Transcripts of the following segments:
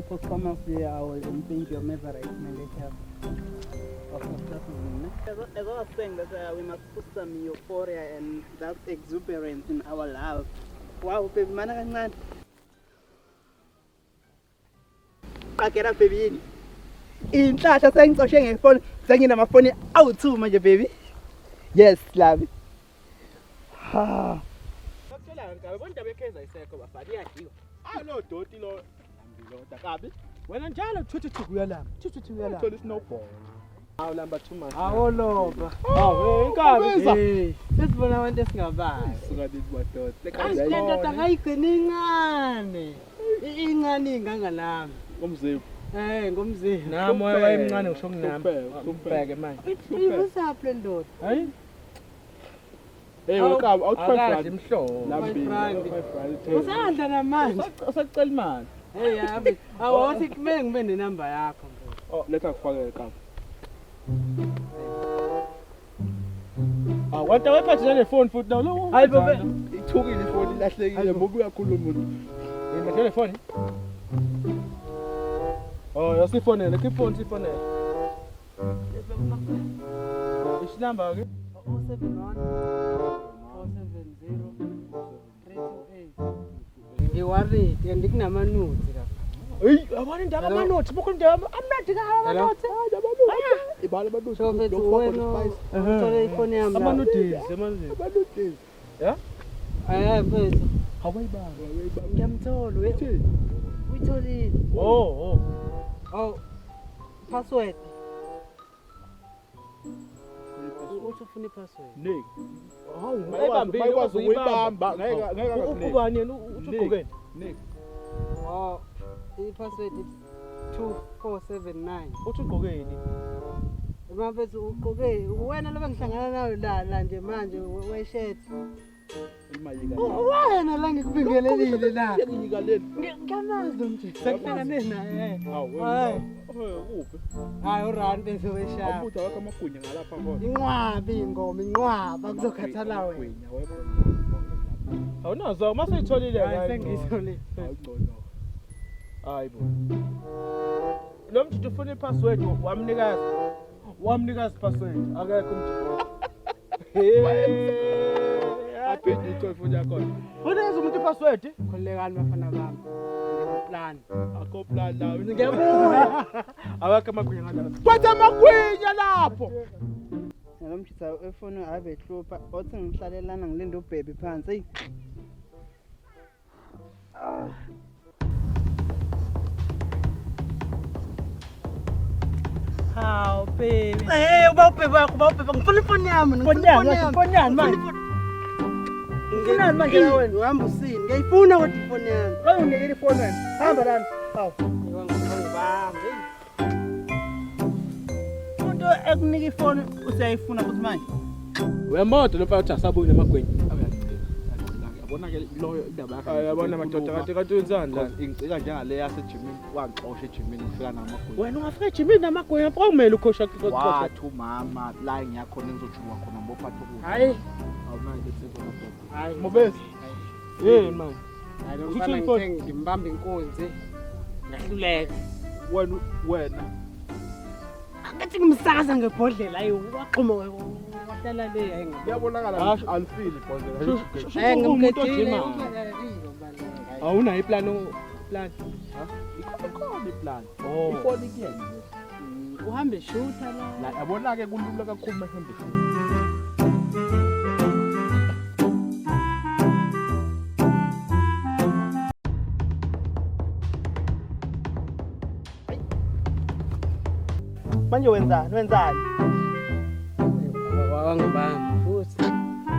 i-performance yawo impinki recommendation of the as I was saying that we must put some euphoria and that exuberance in our love. Wow, baby, mana kancane. Akera baby yini. Inhlanhla sengicoshe ngefoni, senginamafoni awu2 manje baby. Yes, love. Ha. Ngakutshela ngabe bonke bekheza isekho bafani yadliwa. No doti lo ngiloda kabi. Wena njalo thuthu kuyalamba. Thuthu kuyalamba. Uthola snowball. Awulamba too much. Awoloba. Inkabi. Sesibona abantu esingabazi. Suka lithi madoda. Lento ngayigcina incane. Incane ingangalami. Ngomzimba. Ngomzimba. Nami wayemncane ngisho kunami. Ubheke manje. Usaphi le ndoda? Hayi. Wakabi awuthwala imhlobo. Usadla namanje. Usacela imali. Yabe. Awuthi kumele ngibe nenamba yakho. Letha kufake kabi. Wanta wephathe nale phone futhi nawo lo. Hayi baba, ithukile ifoni ilahlekile ngoba uyakhuluma umuntu. Yena nje le phone. Yasifonela, iphone sifonela. Isinamba ke? 071 470 328. Ngiworried ngikunamanuthi lapha. Hey, abona indaba amanothi, bukhona indaba amnandi kahle amanothi. Ibala amanothi. So bethu wena uthola ifoni yami. Amanothisi, amanothisi. Yeah? Mfethu. Awayibanga. Ngiyamthola uyitholile. Password. Uthi ufuna i-password. Nik. Bayikwazi ukuyibamba, ngeke ubani yena uthi ugqokeni? Nik. I-password is 2479. Uthi ugqokeni? Mfethu ugqoke wena lo bengihlangana nayo la nje manje we-shirt. Wena la ngikubingelelile la. Ngiyamazi nje. Sekuhlangane naye. Kuphi? Hayi urandi ezoweshaya. Awubutha wakho amagunya ngalapha khona. Inqwabi ingoma inqwaba kuzokhathala wena. Awunazo mase uyitholile hayi sengiyitholile. Awungcono. Hayibo. Lo muntu ufuna i-password wamnikazi password akekho umuntu. Aphinde ithole ifoni yakho. Unazo umuntu i-password? Khulekani bafana bami. Ngiyaplan. Akho plan la. Ngiyabuya. Awakho amagwinya ngala. Kwatha amagwinya lapho. Ngomtshisa efoni abe hlupha othi ngihlalelana ngilinde ubaby phansi. How baby. Ubawubheba ngifuna ifoni yami. Ifoni yami manje. Ngifuna manje wena uhamba usini. Ngiyifuna kodwa ifoni yami. Ngikunikele ifoni wena. Hamba lana. Hawu. Ngibambe. Umuntu ekunika ifoni usayifuna futhi manje. Uyamoda lo mfana asabuyile amagwinya. Yabona ke loyo indaba yakhe. Yabona madoda kanti wenzani la? Ingicika njengale yasejimini wangixosha ejimini ngifika namagwinya. Wena ungafika ejimini namagwinya pho kumele ukhosha kukhosha. Wathu mama la ngiyakhona ngizojuka khona ngophatha ukudla. Hayi. Awumanje letsiko lapho. Hayi. Mobesi. Yini manje? Hayi ngifana ngithenga ngimbamba inkunzi. Ngahluleka. Wena. Ngathi ngimsakaza ngebhodlela ayi waxhuma wahlala le hayi ngabe. Uyabonakala alifili ibhodlela. Ngimqedile. Awuna iplan ha? Ikhona iplan. Ifoni kuyena. Uhambe shutha la. La yabona ke kulula kakhulu manje. Manje wenzani? Wangibamba futhi.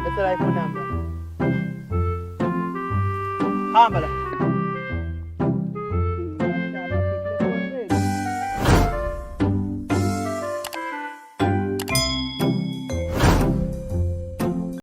Bese la iphone number. Hamba la.